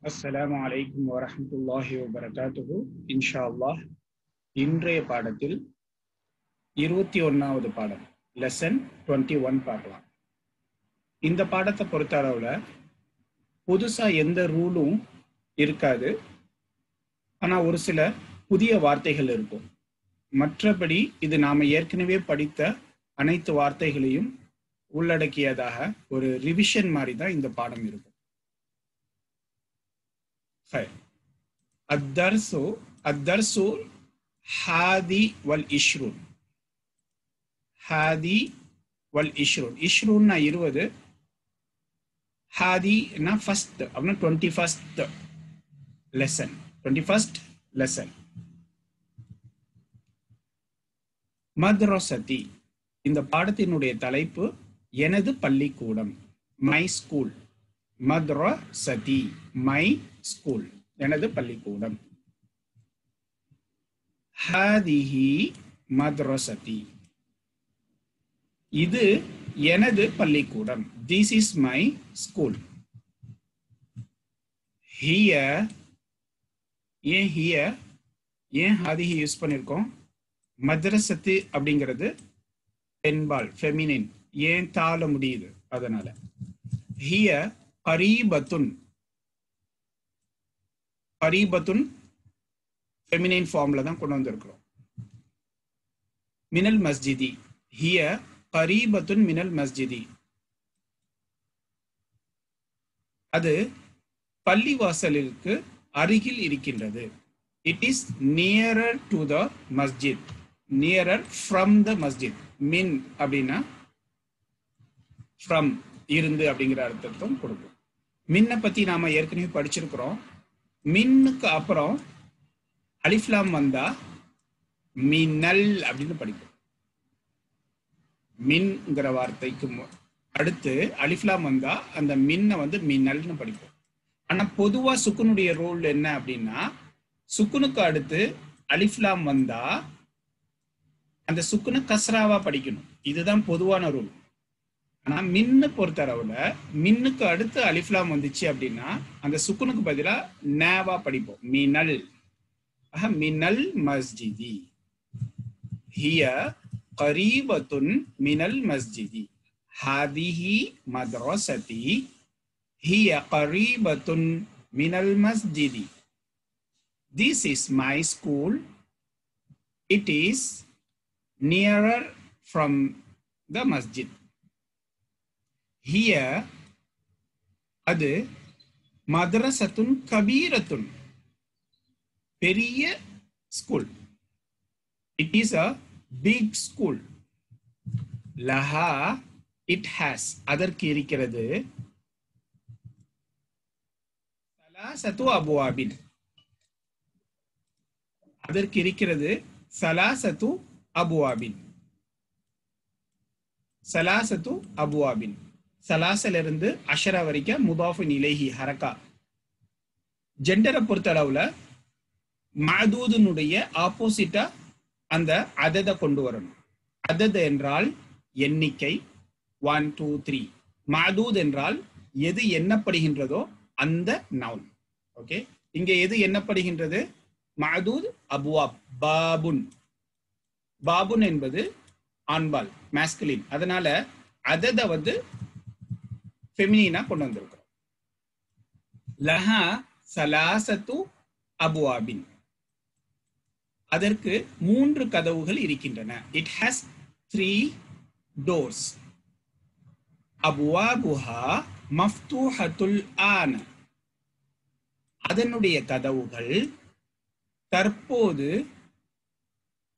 அஸ்ஸலாமு அலைக்கும் வரஹ்மத்துல்லாஹி வபரகாத்துஹு. இன்ஷா அல்லாஹ் இன்றைய பாடத்தில் 21வது பாடம் லெசன் 21 பார்க்கலாம். இந்த பாடத்தை பொறுத்த அளவுல புதுசா எந்த ரூலும் இருக்காது. ஆனா ஒரு சில புதிய வார்த்தைகள் இருக்கும். மற்றபடி இது நாம ஏற்கனவே படித்த அனைத்து வார்த்தைகளையும் உள்ளடக்கியதாக ஒரு ரிவிஷன் மாதிரி தான் இந்த பாடம் இருக்கும். الدرس حادي والعشرون. ஹாதி வல் இஷ்ரூன். இஷ்ரூன்னா 20, ஹாதினா ஃபர்ஸ்ட் அப்படின்னா 21st லெசன். 21st lesson. மத்ரஸதி, இந்த பாடத்தினுடைய தலைப்பு எனது பள்ளிக்கூடம், மை ஸ்கூல். மத்ரஸதி, மை ஸ்கூல், எனது பள்ளிக்கூடம். ஹாதிஹி மத்ரஸதி, இது எனது பள்ளிக்கூடம். This is my school. ஹிய, ஏன் ஹாதிஹி யூஸ் பண்ணிருக்கோம்? மத்ரஸத்து அப்படிங்கிறது பெண்பால், ஃபெமினின். ஏன் தாள முடியுது அதனால. ஹிய கரீபத்துன், கரீபத்துன் ஃபெமினின் ஃபார்ம்ல தான் கொண்டு வந்திருக்கிறோம். மினல் மஸ்ஜிதி, ஹிய கரீபத்துன் மினல் மஸ்ஜிதி, அது பள்ளிவாசலிற்கு அருகில் இருக்கின்றது. It is nearer to the மஸ்ஜித், நியரர் ஃப்ரம் த மஸ்ஜித். மின் அப்படின்னா ஃப்ரம், இருந்து அப்படிங்கிற அர்த்தத்தும் கொடுக்கும். மின்னை பத்தி நாம ஏற்கனவே படிச்சிருக்கிறோம். மின்னுக்கு அப்புறம் அலிஃப்லாம் வந்தா மின்னல் அப்படின்னு படிக்கும். மின்ங்கிற வார்த்தைக்கு அடுத்து அலிஃப்லாம் வந்தா அந்த மின்னை வந்து மின்னல்னு படிப்போம். ஆனா பொதுவா சுக்குனுடைய ரூல் என்ன அப்படின்னா, சுக்குனுக்கு அடுத்து அலிஃப்லாம் வந்தா அந்த சுக்குனை கஸ்ராவா படிக்கணும். இதுதான் பொதுவான ரூல். ஆனா மின்னு பொறுத்தளவுல மின்னுக்கு அடுத்து அலிஃப்லாம் வந்துச்சு அப்படின்னா அந்த சுக்குனுக்கு பதிலா நேவா படிப்போம், மினல். மினல் மஸ்ஜிதி, ஹிய கரீபத்துன் மினல் மஸ்ஜிதி, ஹாதிஹி மத்ரஸதி, ஹிய கரீபத்துன் மினல் மஸ்ஜிதி, this is my school, it is nearer from the மஸ்ஜித். ஹிய, அது மத்ரஸத்துன் கபீரத்துன், பெரிய school. It is a big school. லஹா, இட் ஹாஸ், அதற்கு இருக்கிறது. சலாசத்து அபுவாபின், அதற்கு இருக்கிறது. சலாசத்து அபுவாபின், சலாசத்து அபுவாபின். சலாசிலிருந்து அஷரா வரைக்கும் முதாஃபின் இலைஹி ஹரக்கா. ஜெண்டரை பொறுத்த அளவுல மஅதூதுனுடைய ஆப்போசிட்டா அந்த அதத கொண்டு வரணும். அதத என்றால் எண்ணிக்கை, 1 2 3. மஅதூத் என்றால் எது எண்ணப்படுகின்றதோ அந்த நவுன். ஓகே, இங்க எது எண்ணப்படுகின்றது? மஅதூத் அபுவாப். பாபுன், பாபுன் என்பது ஆண்பால், மாஸ்குலின். அதனால அதத வந்து ஃபெமினினா கொண்டு வந்திருக்கிறோம். லஹா சலாசத்து அபுவாபின், அதற்கு 3 கதவுகள் இருக்கின்றன. It has 3 doors. அபுவாபுஹா மஃப்தூஹத்துல் ஆன, அதனுடைய கதவுகள் தற்போது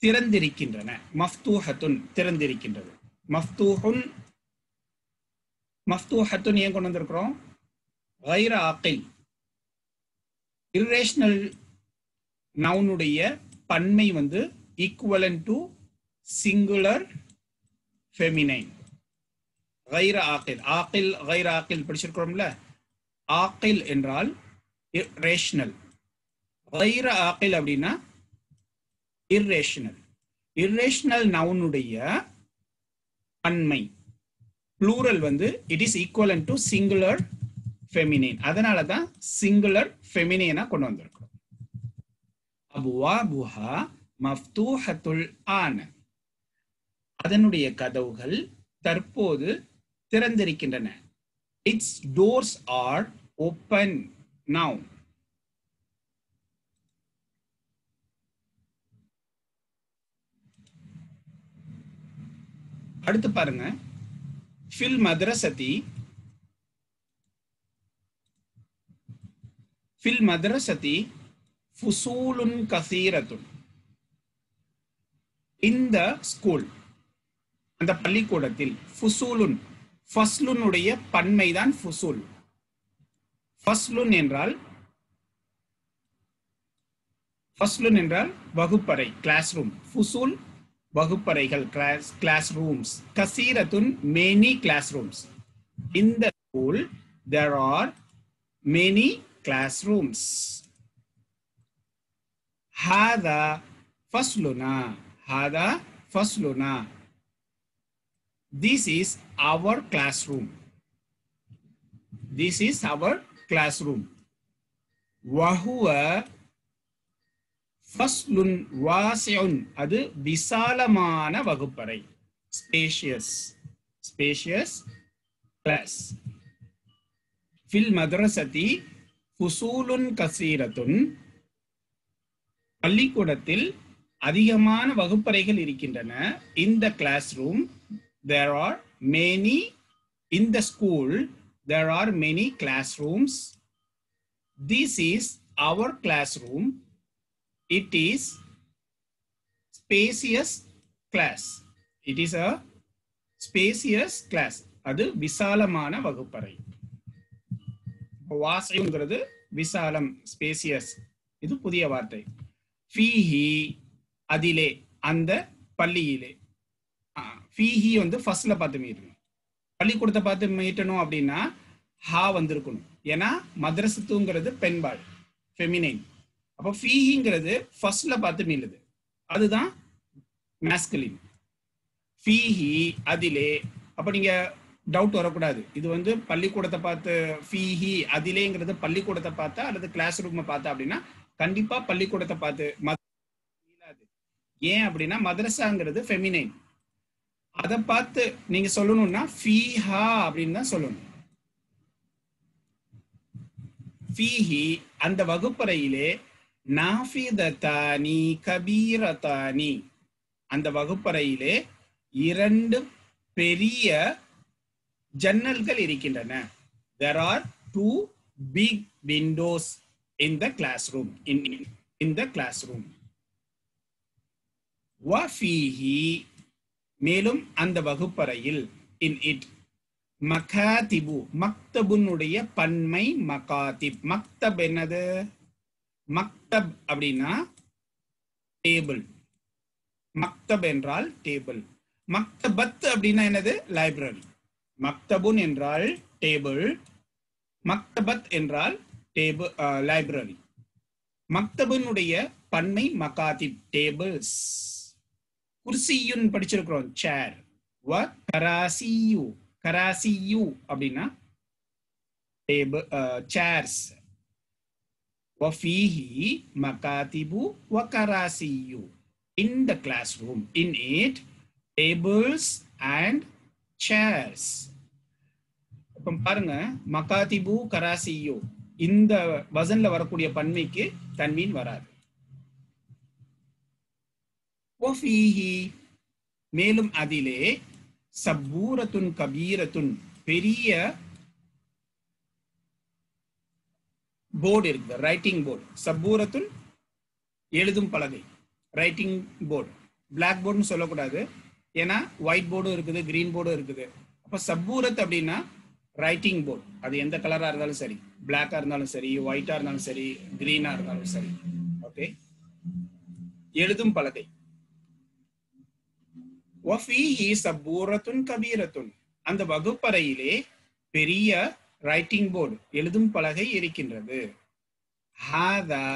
திறந்திருக்கின்றன. மஃப்தூஹத்துன், திறந்திருக்கின்றது. மஃப்தூஹுன், மஃப்தூஹத்துன் ஏன் கொண்டு வந்திருக்கிறோம்? கைர ஆக்கில், இரேஷனல் நவுனுடைய பன்மை வந்து ஈக்குவலன்ட் டு சிங்குலர் ஃபெமினைன். கைர ஆக்கில், ஆக்கில் கைர ஆக்கில் படிச்சிருக்கிறோம்ல. ஆக்கில் என்றால் ரேஷனல், கைர ஆக்கில் அப்படின்னா இரேஷனல். இரேஷனல் நவுனுடைய பன்மை ப்ளூரல் வந்து it is equivalent to singular feminine. அதனால தான் சிங்குலர் ஃபெமினைனா கொண்டு வந்திருக்கிறோம். அபுவாபுஹா மஃப்தூஹத்துல் ஆன, அதனுடைய கதவுகள் தற்போது திறந்திருக்கின்றன. Its doors are open now. அடுத்து பாருங்க, ஃபில் மதரசதி ஃபில் மதரசதி ஃபுசூலுன் கசீரத்துன். இந்த ஸ்கூல், அந்த பள்ளிக்கூடத்தில், ஃபுசூலுன், ஃபஸ்லுனுடைய பன்மைதான் ஃபுசூல். ஃபஸ்லுன் என்றால் வகுப்பறை, கிளாஸ் ரூம். ஃபுசூல் வகுப்பறைகள், கிளாஸ் ரூம்ஸ். கசீரத்துன் many classrooms. In the school there are many classrooms. ஹாதா ஃபஸ்லுனா, ஹாதா ஃபஸ்லுனா. This is our classroom. This is our classroom. வஹுவ ஃபஸ்லுன் வாசிஉன், அது விசாலமான வகுப்பறை. Spacious class. ஃபில் மதரசதி ஃபுசூலுன் கசீரத்துன், பள்ளிக்கூடத்தில் அதிகமான வகுப்பறைகள் இருக்கின்றன. In the classroom there are many. In the school there are many classrooms. This is our classroom. It is spacious class. It is a spacious class. அது விசாலமான வகுப்பறை. வாசியுங்கிறது விசாலம், ஸ்பேசியஸ். இது புதிய வார்த்தை. ஃபீஹி, அதிலே, அந்த பள்ளியிலே. ஃபீஹி வந்து ஃபர்ஸ்ட்ல பார்த்து மீட்டணும். பள்ளிக்கூடத்தை பார்த்து மீட்டணும் அப்படின்னா ஹா வந்திருக்கணும். ஏன்னா மதரசத்துங்கிறது பெண்பாள், ஃபெமினைன். அப்போ ஃபீஹிங்கிறது ஃபர்ஸ்ட்ல பார்த்து மீளுது, அதுதான் மேஸ்குலின். ஃபீஹி, அதிலே. அப்போ நீங்க டவுட் வரக்கூடாது, இது வந்து பள்ளிக்கூடத்தை பார்த்து ஃபீஹி அதிலேங்கிறது பள்ளிக்கூடத்தை பார்த்தா அல்லது கிளாஸ் ரூமை பார்த்தா அப்படின்னா கண்டிப்பா பள்ளிக்கூடத்தை பார்த்து மீளாது. ஏன் அப்படின்னா மதரசாங்கிறது ஃபெமினைன். அதை பார்த்து நீங்க சொல்லணும்னா ஃபீஹா அப்படின்னு தான் சொல்லணும். ஃபீஹி, அந்த வகுப்பறையிலே, நாஃபிததானி கபீரதானி, அந்த வகுப்பறையிலே 2 பெரிய ஜன்னல்கள் இருக்கின்றன. There are 2 big windows in the classroom. In the classroom. வஃபீஹி, மேலும் அந்த வகுப்பறையில், in it, மகாதிபு, மக்தபுனுடைய பன்மை மகாதிப். மக்தப் என்னது? மக்தப் அப்படின்னா டேபிள். மக்தப் என்றால் டேபிள். மக்தபத் அப்படின்னா என்னது? லைப்ரரி. மக்தபுன் என்றால் டேபிள், மக்தபத் என்றால் டேபிள், லைப்ரரி. மக்தபுனுடைய பன்மை மகாதிப், டேபிள்ஸ். குர்சியுன் படிச்சிருக்கிறோம், சேர். வ கராசியு, கராசியு அப்படின்னா டேபிள், சேர்ஸ். வஃபீஹி மகாதிபு வ கராசியு. In the classroom, in it, tables and chairs. இப்ப பாருங்க, மகாதிபு கராசியு, இந்த வசன்ல வரக்கூடிய பன்மைக்கு தன்வீன் வராது. வஃபீஹி, மேலும் அதிலே, சப்பூரத்துன் கபீரத்துன், பெரிய போர்டு இருக்குது, ரைட்டிங் போர்டு. சப்பூரத்துன் எழுதும் பலகை, ரைட்டிங் போர்டு. பிளாக் போர்டுன்னு சொல்லக்கூடாது, ஏன்னா ஒயிட் போர்டும் இருக்குது, கிரீன் போர்டும் இருக்குது. அப்போ சப்பூரத் அப்படின்னா ரைட்டிங் போர்டு. அது எந்த கலரா இருந்தாலும் சரி, பிளாக்கா இருந்தாலும் சரி, ஒயிட்டா இருந்தாலும் சரி, கிரீனா இருந்தாலும் சரி. ஓகே, எழுதும் பலகை. வஃபீஹி சப்பூரத்துன் கபீரத்துன், அந்த வகுப்பறையிலே பெரிய ரைட்டிங் போர்டு, எழுதும் பலகை இருக்கின்றது. ஹாதா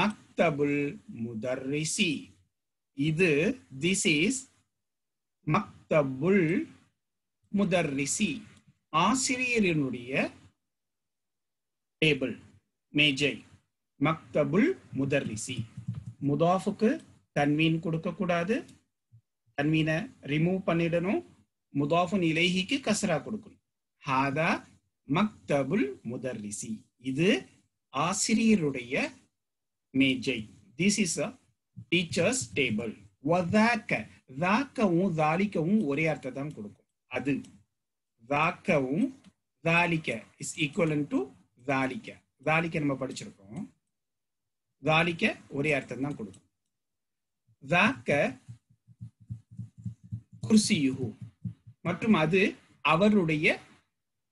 மக்தபுல் முதர்ரிசி, இது, திஸ் இஸ் மக்தபுல் முதர்ரிசி, ஆசிரியரினுடைய டேபிள் மேஜை. மக்தபுல் முதர்ரிசி. முதாஃபுக்கு தன்வீன் கொடுக்க கூடாது, தன்வீனை ரிமூவ் பண்ணிடணும். முதாஃபுன் இலைஹிக்கு கஸ்ரா கொடுக்கணும். ஹாதா மக்தபுல் முதர்ரிசி, இது ஆசிரியருடைய மேஜை. This is a teacher's table. வதாக்க, தாக்கவும் தாலிக்கவும் ஒரே அர்த்தம் தான் கொடுக்கும். அது தாக்கவும் தாலிக்க இஸ் ஈக்குவலன் டு தாலிக்க. தாலிக்க நம்ம படிச்சிருக்கோம். தாலிக்க ஒரே அர்த்தம் தான் கொடுக்கும். தாக்க குர்சியுஹு, மற்றும் அது அவருடைய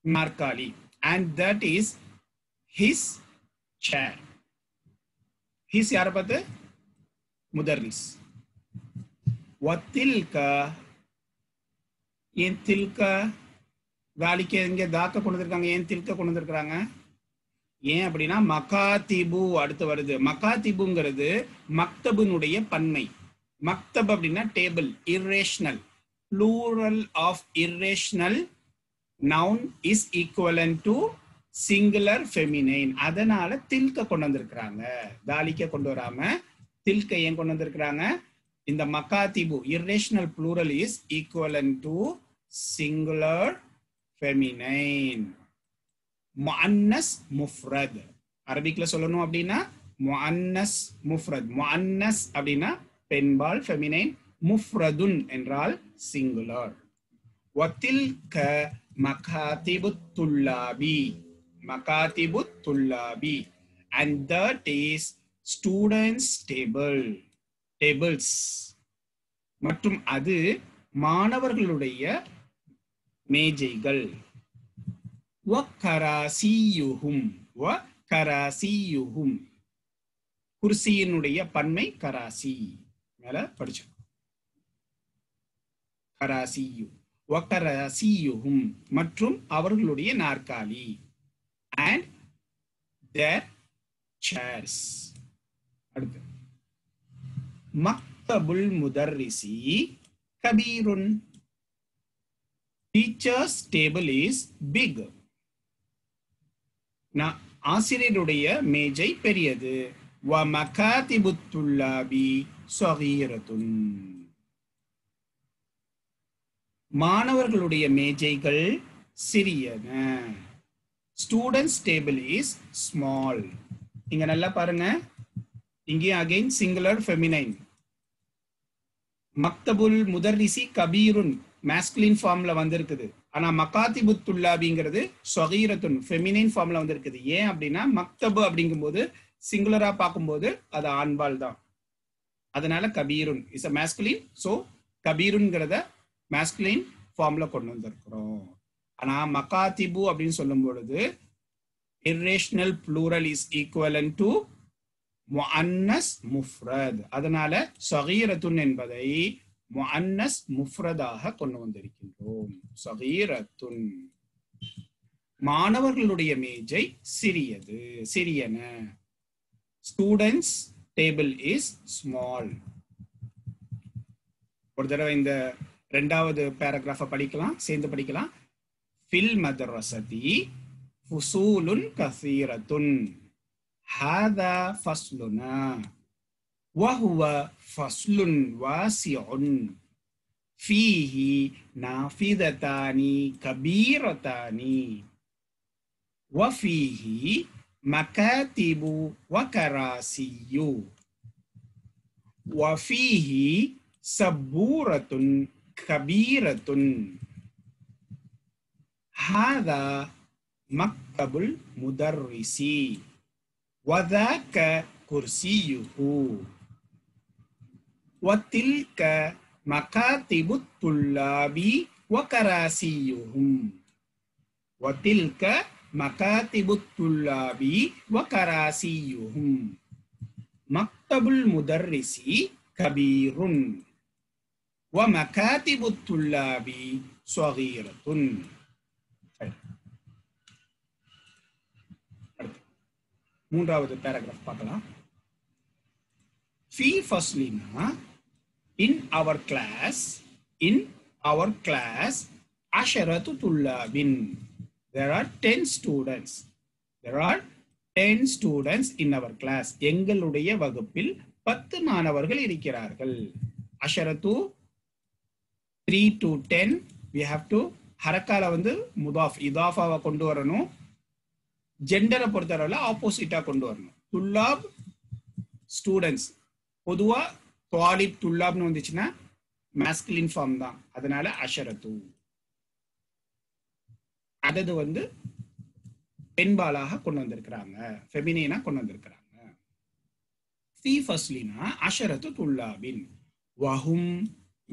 நாற்காலி. and that is his chair. his யார பார்த்து? முதர்ரிஸ். வத்தில்க, ஏன் தில்க தாலிக்க இங்க தாக்க கொண்டு வந்திருக்காங்க, ஏன் தில்க கொண்டு வந்திருக்காங்க? ஏன் அப்படின்னா மகாதிபு அடுத்து வருது. மகாதிபுங்கிறது மக்தபுனுடைய பன்மை. மக்தப் அப்படின்னா table, irrational. plural of irrational noun is equivalent to singular feminine. அதனால தில்க கொண்டு வந்திருக்கிறாங்க, தாலிக்க கொண்டு வராம தில்க ஏன் கொண்டு வந்திருக்கிறாங்க? இந்த மகாதிபு irrational plural is equivalent to singular feminine. முஅன்னஸ் முஃப்ரத், அரபிக்ல சொல்லணும் அப்படின்னா முஅன்னஸ் முஃப்ரத். முஅன்னஸ் அப்படின்னா பெண்பால் ஃபெமினைன், முஃப்ரதுன் என்றால் singular. வத்தில்க மகாதிபுத் துல்லாபி, மகாதிபுத் துல்லாபி, and that is students table, tables. மற்றும் அது மாணவர்களுடைய மேஜைகள். வக்கராசியுஹும், வக்கராசியுஹும், குர்சியினுடைய பன்மை கராசி. மேல படிச்சோம். கராசியு, வக்கராசியுஹும், மற்றும் அவர்களுடைய நாற்காலி. and their chairs. அடுத்து மக்தபுல் முதர்ரிசி கபீருன். teacher's table is big. ஆசிரியருடைய மேஜை பெரியது. வ மகாதிபுத் துல்லாபி ஸகீரத்துன், மாணவர்களுடைய மேஜைகள் சிறியன. Students table is small. இங்க நல்லா பாருங்க, இங்கே அகைன் சிங்குலர் ஃபெமினைன். மக்தபுல் முதர்ரிசி கபீருன் மேஸ்குலின் ஃபார்ம்ல வந்திருக்குது. ஆனா மகாதிபுத் துல்லாபிங்கிறது ஸகீரத்துன் ஃபெமினைன் ஃபார்ம்ல வந்திருக்குது. ஏன் அப்படின்னா மக்தபு அப்படிங்கும்போது சிங்குலரா பார்க்கும்போது அது ஆண்பால் தான். அதனால கபீருன் இஸ் அ மேஸ்குலின். ஸோ கபீருன்கிறத மேஸ்குலின் ஃபார்ம்ல கொண்டு வந்திருக்கிறோம். ஆனா மகாதிபு அப்படின்னு சொல்லும் பொழுது irrational plural is equivalent to முஅன்னஸ் முஃப்ரத். அதனால ஸகீரத்துன் என்பதை முஅன்னஸ் முஃப்ரதாக கொண்டு வந்திருக்கின்றோம். ஸகீரத்துன், மாணவர்களுடைய மேஜை சிறியது, சிறியன. Students table is small. ஒரு தடவை இந்த இரண்டாவது பேராகிராஃபை படிக்கலாம், சேர்ந்து படிக்கலாம். ஃபில் மதரஸதி ஃபுசூலுன் கஸீரத்துன், ஹாதா ஃபஸ்லுனா وهو فصل واسع فيه نافذتان كبيرتان وفيه مكاتب وكراسي وفيه سبورة كبيرة. هذا مكتب المدرس وذاك كرسيه وتلك مكاتب الطلاب وكراسيهم وتلك مكاتب الطلاب وكراسيهم. مكتب المدرس كبير ومكاتب الطلاب صغيرة. மூன்றாவது பேராகிராஃப் பார்க்கலாம். في فصلنا in our class عشرة طلاب. There are 10 students. There are 10 students in our class. எங்களுடைய வகுப்பில் 10 மாணவர்கள் இருக்கிறார்கள். அஷரத்து 3 to 10 we have to ஹரக்கால வந்து முதாஃப் இதாஃபாவை கொண்டு வரணும். ஜெண்டரை பொறுத்தவரையில ஆப்போசிட்டா கொண்டு வரணும். துல்லாப் ஸ்டூடெண்ட்ஸ். பொதுவா துவாலிப் துல்லாப்னு வந்துச்சுன்னா மாஸ்குலின் ஃபார்ம் தான். அதனால அஷரத்து. அதது வந்து பெண்பாலாக கொண்டு வந்திருக்கிறாங்க, ஃபெமினினா கொண்டு வந்திருக்கிறாங்க. ஃபீ ஃபஸ்லினா அஷரத்து துல்லாபின் வஹும்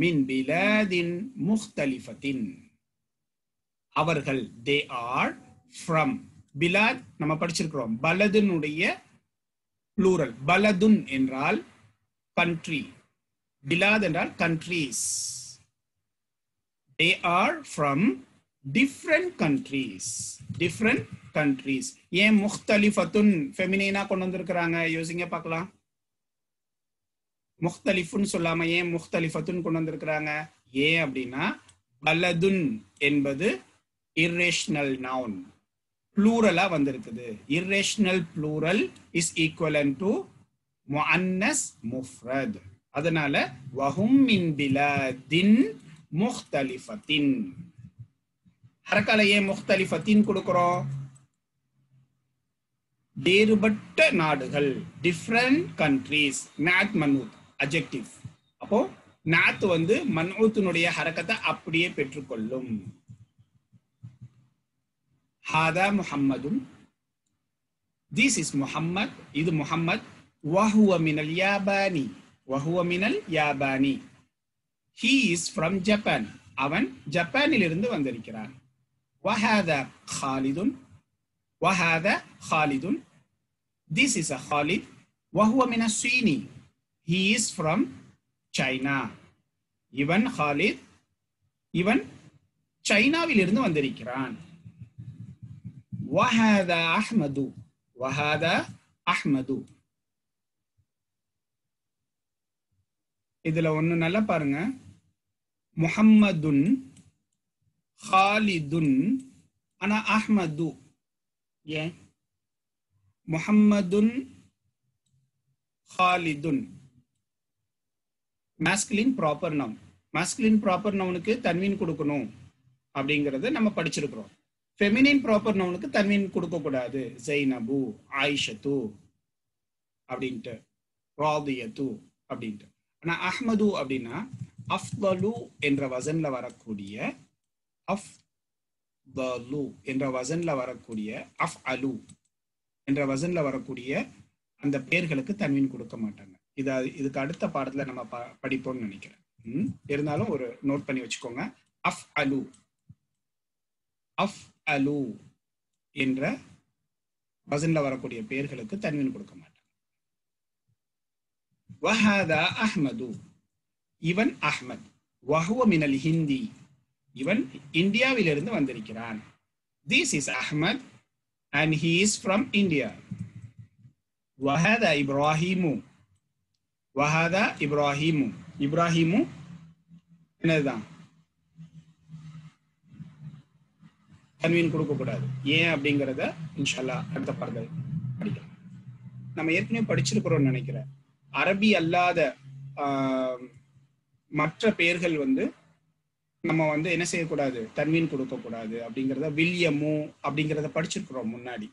மின் பிலாதின் முக்தலிஃபத்தின். அவர்கள் தே ஆர் ஃப்ரம் பிலாத் நம்ம படிச்சிருக்கிறோம். பலதுனுடைய ப்ளூரல். பலதுன் என்றால் கண்ட்ரி, பிலாத் என்றால் countries. They are from different countries. different countries. ஏன் முக்தலிஃபத்துன் ஃபெமினினா கொண்டு வந்திருக்கிறாங்க? யோசிங்க பார்க்கலாம். முக்தலிஃபுன் சொல்லாம ஏன் முக்தலிஃபத்துன் கொண்டு வந்திருக்கிறாங்க? ஏன் அப்படின்னா பலதுன் என்பது irrational noun, ப்ளூரலா வந்திருக்குது. irrational plural is equivalent to முஅன்னஸ் முஃப்ரத். அதனால வஹும் மின் பிலாதின் முக்தலிஃபத்தின். ஹரக்கால ஏன் முக்தலிஃபத்தின் கொடுக்கிறோம்? வேறுபட்ட நாடுகள், டிஃப்ரெண்ட் கண்ட்ரீஸ். நாத் மன்ஊத் அட்ஜெக்டிவ். அப்போ நாத் வந்து மன்ஊத்தினுடைய ஹரக்கத்தை அப்படியே பெற்றுக்கொள்ளும். ஹாதா முஹம்மதுன், திஸ் இஸ் முஹம்மத், இது முஹம்மத். வஹுவ மினல் யாபானி, வஹுவ மினல் யாபானி. ஹீ இஸ் ஃப்ரம் ஜப்பான், அவன் ஜப்பானிலிருந்து வந்திருக்கிறான். وهذا خالد, وهذا خالد, this is a Khalid. وهو من الصين, he is from China. இவன் Khalid, இவன் சைனாவிலிருந்து வந்திருக்கிறான். وهذا أحمد, وهذا أحمد. இதுல ஒண்ணு நல்லா பாருங்க. முஹம்மதுன், ஹாலிதுன், ஆனா அஹ்மது. ஏன் முஹம்மதுன் ஹாலிதுன்? Masculine proper noun. Masculine proper நவுனுக்கு தன்வீன் கொடுக்கணும் அப்படிங்கறத நம்ம படிச்சிருக்கிறோம். ஃபெமினின் ப்ராப்பர் நவுனுக்கு தன்வீன் கொடுக்க கூடாது. ஜைனபு, ஆயிஷத்து அப்படின்ட்டு, ராதியத்து அப்படின்ட்டு. ஆனா அஹ்மது அப்படின்னா அஃதலு என்ற வசன்ல வரக்கூடிய, அஃதலு என்ற வசன்ல வரக்கூடிய, அஃஅலு என்ற வசன்ல வரக்கூடிய அந்த பெயர்களுக்கு தன்வீன் கொடுக்க மாட்டாங்க. இதுக்கு அடுத்த பாடத்துல நம்ம படிப்போம்னு நினைக்கிறேன். இருந்தாலும் ஒரு நோட் பண்ணி வச்சுக்கோங்க. அஃஅலு, அஃஅலு என்ற வசன்ல வரக்கூடிய பெயர்களுக்கு தன்வீன் கொடுக்க மாட்டாங்க. வஹாதா அஹ்மது, இவன் அஹ்மத். வஹுவ மினல் ஹிந்தி, இவன் இந்தியாவிலிருந்து வந்திருக்கிறான். This is Ahmad and he is from India. வஹாதா Ibrahim, வஹாதா Ibrahim. Ibrahim என்னதுதான்? தன்வீன் கொடுக்க கூடாது. ஏன் அப்படிங்கறத இன்ஷால்லா அடுத்த பாடத்தில் படிக்கலாம். நம்ம ஏற்கனவே படிச்சிருக்கிறோம்னு நினைக்கிறேன். அரபி அல்லாத மற்ற பெயர்கள் வந்து நம்ம வந்து என்ன செய்யக்கூடாது? தன்வீன் கொடுக்க கூடாது அப்படிங்கிறத வில்யமு அப்படிங்கிறத படிச்சிருக்கிறோம் முன்னாடி.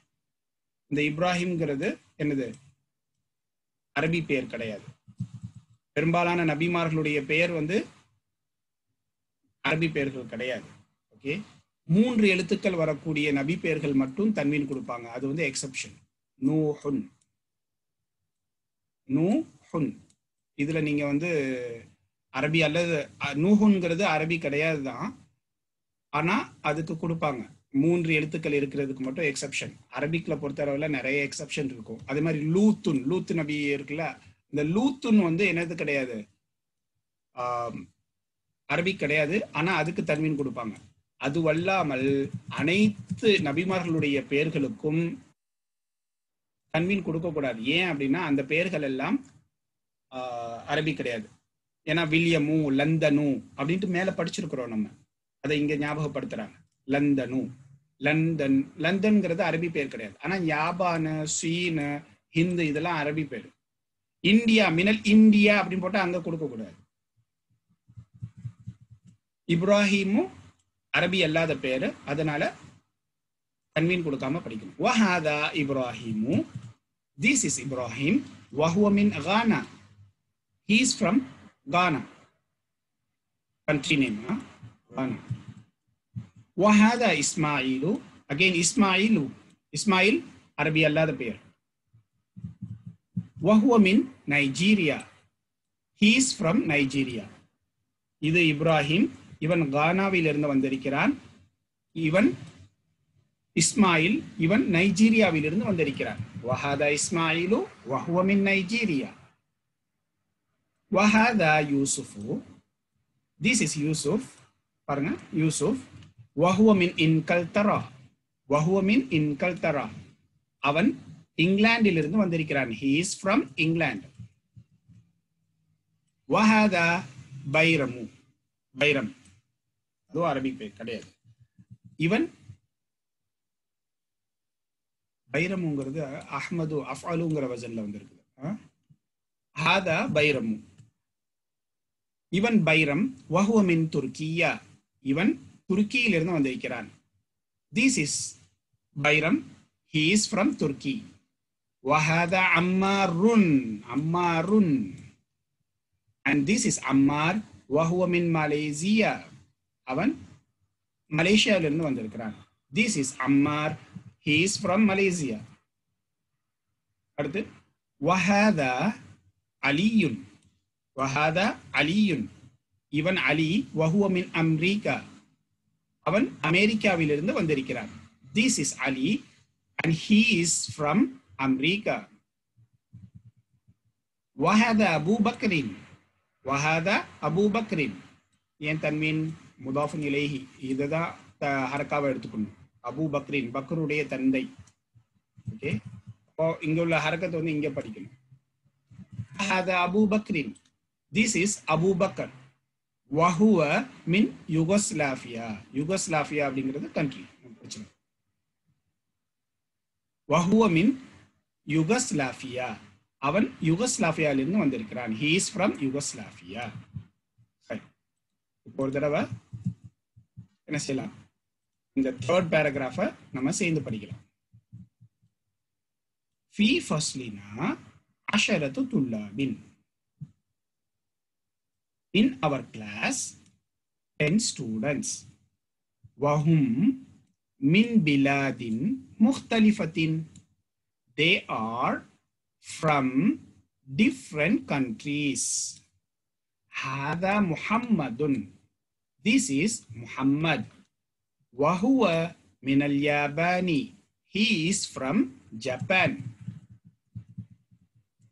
இந்த இப்ராஹிம்ங்கிறது என்னது? அரபி பெயர் கிடையாது. பெரும்பாலான நபிமார்களுடைய பெயர் வந்து அரபி பெயர்கள் கிடையாது. ஓகே, 3 எழுத்துக்கள் வரக்கூடிய நபி பெயர்கள் மட்டும் தன்வீன் கொடுப்பாங்க. அது வந்து எக்ஸெப்ஷன். நூஹுன், நூஹுன். இதுல நீங்க வந்து அரபி அல்லது நூஹுன்ங்கிறது அரபி கிடையாது தான், ஆனா அதுக்கு கொடுப்பாங்க. 3 எழுத்துக்கள் இருக்கிறதுக்கு மட்டும் எக்ஸெப்ஷன். அரபிக்ல பொறுத்தளவுல நிறைய எக்ஸெப்ஷன் இருக்கும். அதே மாதிரி லூத்துன், லூத்து நபி இருக்குல்ல, இந்த லூத்துன் வந்து என்னது கிடையாது? அரபி கிடையாது, ஆனா அதுக்கு தன்வீன் கொடுப்பாங்க. அதுவல்லாமல் அனைத்து நபிமார்களுடைய பெயர்களுக்கும் தன்வீன் கொடுக்க கூடாது. ஏன் அப்படின்னா அந்த பெயர்கள் எல்லாம் அரபி கிடையாது. ஏன்னா வில்யமு, லந்தனு அப்படின்ட்டு மேல படிச்சிருக்கிறோம் நம்ம. அதை இங்க ஞாபகப்படுத்துறாங்க. லந்தனு லண்டன், லண்டன்ங்கிறது அரபி பேர் கிடையாது. ஆனா யாபானு, சீனு, ஹிந்து இதெல்லாம் அரபி பேர். இந்தியா, மினல் இந்தியா அப்படின்னு போட்டா அங்க கொடுக்க கூடாது. இப்ராஹிமும் அரபி அல்லாத பேரு, அதனால தன்வீன் கொடுக்காம படிக்கணும். வஹாதா இப்ராஹிமு, this is Ibrahim, வஹுவ மின் கானா, he is from Ghana, country name, Ghana. வஹாதா Ismail, again Ismail, Ismail அரபி அல்லாத பேர். வஹுவ மின் Nigeria, he is from Nigeria. இது இப்ராஹிம், இவன் கானாவில் இருந்து வந்திருக்கிறான். இவன் இஸ்மாயில், இவன் நைஜீரியாவில் இருந்து வந்திருக்கிறான். வஹாதா இஸ்மாயிலு வஹுவ மின் நைஜீரியா. வஹாதா யூசுஃபு, this is யூசுஃப், பாருங்க யூசுஃப். வஹுவ மின் இன்கல்தரா, வஹுவ மின் இன்கல்தரா, அவன் இங்கிலாந்தில் இருந்து வந்திருக்கிறான். he is from England. வஹாதா பைரமு, பைரம் அதுவும் அரபி பேர் கிடையாது. இவன் பைரமுங்கிறது அஹ்மது அஃஅலுங்கிற வசன்ல வந்திருக்குது. ஹாதா பைரமு, இவன் பைரம். வஹுவ மின் துர்க்கியா, இவன் துருக்கியிலிருந்து வந்திருக்கிறான். This is Bayram, he is from Turkey. வஹாதா அம்மாருன், அம்மாருன், and this is அம்மார். வஹுவ மின் மலேசியா, அவன் மலேசியாவிலிருந்து வந்திருக்கிறான். this is Ammar, he is from Malaysia. அடுத்து வஹாதா அலியுன், வஹாதா அலியுன், இவன் அலி. வஹுவ மின் அம்ரீகா, அவன் அமெரிக்காவிலிருந்து வந்திருக்கிறான். this is Ali and he is from America. வஹாதா அபூ பக்ரின், வஹாதா அபூ பக்ரின், ஏன் தன்வீன் முதாஃபுன் இலைஹி, இதுதான் ஹரக்காவை எடுத்துக்கணும். அபூ பக்ரின், பக்ருடைய தந்தை. ஓகே, அப்போ இங்க உள்ள ஹரக்கத்தை வந்து இங்க படிக்கணும். வஹாதா அபூ பக்ரின், this is அபூ பக்கர். வஹுவ மின் யுகோஸ்லாவியா, யுகோஸ்லாவியா அப்படிங்கிறது கண்ட்ரி, பிரச்சனை. வஹுவ மின் யுகோஸ்லாவியா, அவன் யுகோஸ்லாவியாவிலிருந்து வந்திருக்கிறான். he is from Yugoslavia. இப்போ ஒரு தடவை என்ன செய்யலாம், இந்த தேர்ட் பேராகிராஃபை நம்ம சேர்ந்து படிக்கலாம். ஃபீ ஃபஸ்லினா அஷரத்து துல்லாபின், in our class 10 students. வஹும் மின் பிலாதின் முக்தலிஃபத்தின், they are from different countries. ஹாதா முஹம்மதுன், this is Muhammad. வஹுவ மினல் யாபானி, he is from Japan.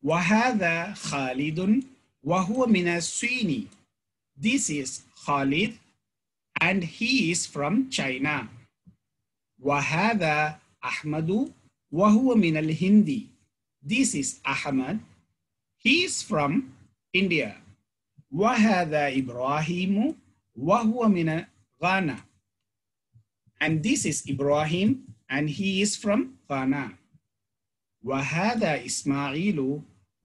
வஹாதா ஹாலிதுன் வஹுவ மினஸ் ஸ்வீனி, this is Khalid and he is from China. வஹாதா அஹ்மது வஹுவ மினல் Hindi, this is Ahmad, he is from India. வஹாதா Ibrahim வஹுவ மின Ghana, and this is Ibrahim and he is from Ghana. وهذا إسماعيل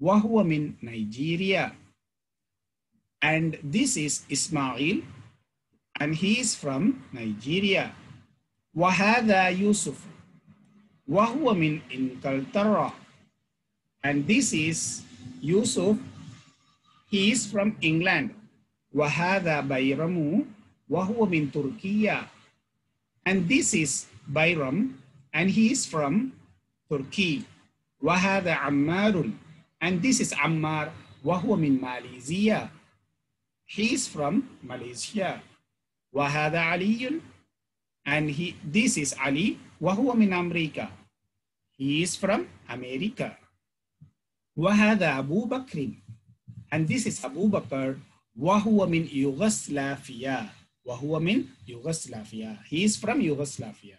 وهو من Nigeria, and this is Ismail and he is from Nigeria. وهذا يوسف وهو من إنجلترا, and this is Yusuf, he is from England. وهذا بيرم وهو من Turkiya, and this is Bayram and he is from Turkey. وهذا عمار, and this is Ammar وهو من Malaysia, he is from Malaysia. وهذا علي, and this is Ali وهو من America, he is from America. وهذا أبو بكر, and this is Abu Bakr وهو من Yugoslavia, وهو من Yugoslavia, he is from Yugoslavia.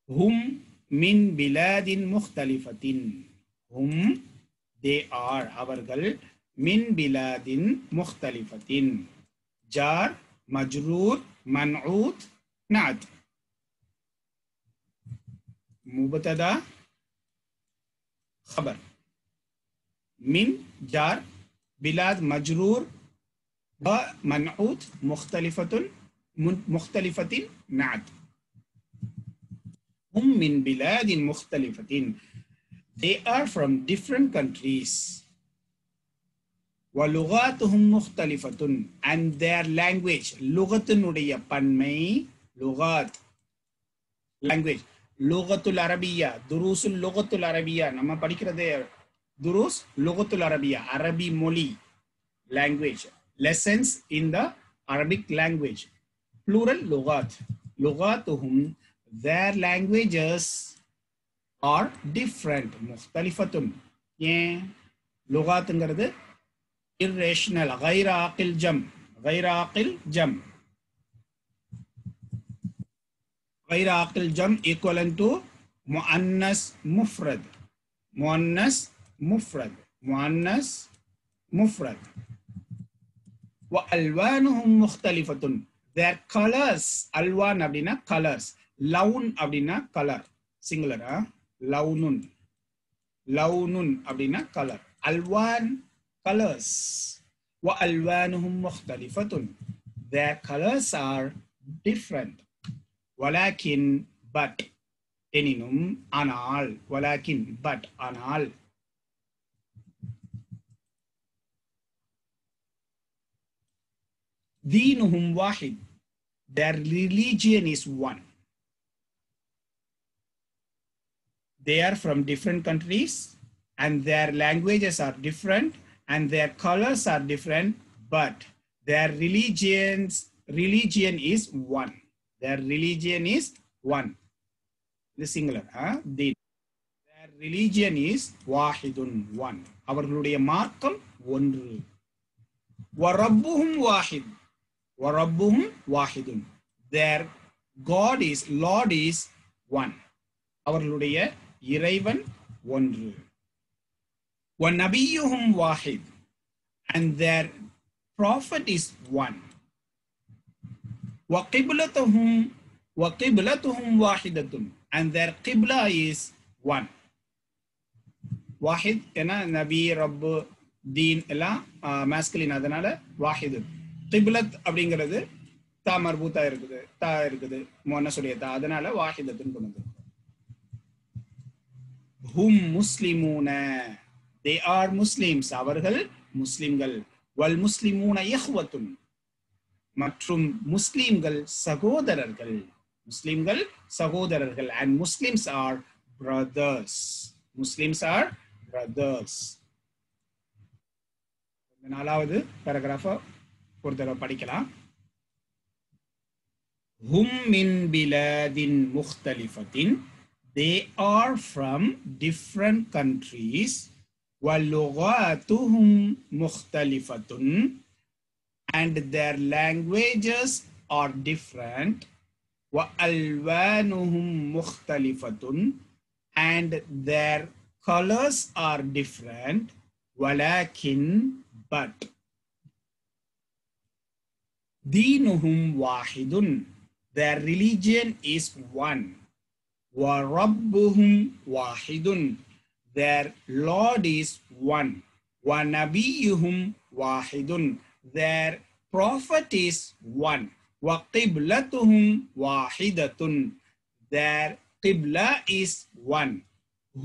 Hum min biladin mukhtalifatin, hum they are, அவர்கள் min biladin mukhtalifatin, jar مجرور منعوت نعت. مبتدا خبر. من جار. بلاد مجرور ومنعوت مختلفة نعت. هم من بلاد مختلفة. They are from different countries. وَلُغَاتُهُمْ مُخْتَلِفَةٌ and their language. لغத்தினுடைய பன்மை لغات language. லுகத்துல் அரபியா துருசுல் லுகத்துல் அரபியா நம்ம படிக்கிறது Druze லுகத்துல் அரபியா அரபி மொழி language. Lessons in the Arabic language. Plural لغات. لغاتهم their languages are different. مختلفة. ஏன் لغاتங்கிறது irrational غير عاقل جم غير عاقل جم غير عاقل جم equivalent to مؤنث مفرد مؤنث مفرد مؤنث مفرد. وألوانهم مختلفة their colors. ألوان அப்படின்னா colors. லவுன் அப்படின்னா color singular. லவுனுன் லவுனுன் அப்படின்னா color. அல்வான் colors. وألوانهم مختلفة their colors are different. ولكن but எனினும் ஆனால் ولكن but ஆனால். دينهم واحد their religion is one. They are from different countries and their languages are different and their colors are different, but their religion is one. Their religion is one. The singular. Their religion is wahidun one. அவர்களுடைய மார்க்கம் ஒன்று. وَرَبُّهُمْ واحد. وَرَبُّهُمْ واحد. Their God is Lord is one. அவர்களுடைய இறைவன் ஒன்று. وَنَبِيُّهُمْ واحد. And their prophet is one. وَقِبْلَتُهُمْ واحدة. And their qibla is one. Wahid ஏன்னா நபி ரப்பு தீன் எல்லாம் மாஸ்குலின் அதனால வாஹிது. கிப்லத் அப்படிங்கிறது தா மர்பூத்தா இருக்குது தா இருக்குது முன்னசுடைய தா அதனால வாஹிதத்துன்னு கொண்டு வந்து. ஹும் முஸ்லிமூன they are Muslims அவர்கள் முஸ்லிம்கள். வல் முஸ்லிமூன இஹ்வத்துன் மற்றும் முஸ்லிம்கள் சகோதரர்கள். முஸ்லிம்கள் சகோதரர்கள் and Muslims are brothers. Muslims are brothers. நாலாவது பேராகிராஃபை ஒரு தடவை படிக்கலாம். ஹும் மின் பிலாதின் முக்தலிஃபத்தின் they are from different countries. وَلُغَاتُهُمْ مُخْتَلِفَةٌ and their languages are different. وَأَلْوَانُهُمْ مُخْتَلِفَةٌ and their colors are different. وَلَكِنْ but دِينُهُمْ وَاحِدٌ their religion is one. وَرَبُّهُمْ وَاحِدٌ their Lord is one. وَنَبِيُّهُمْ وَاحِدٌ their prophet is one. وَقِبْلَتُهُمْ وَاحِدَةٌ their qibla is one.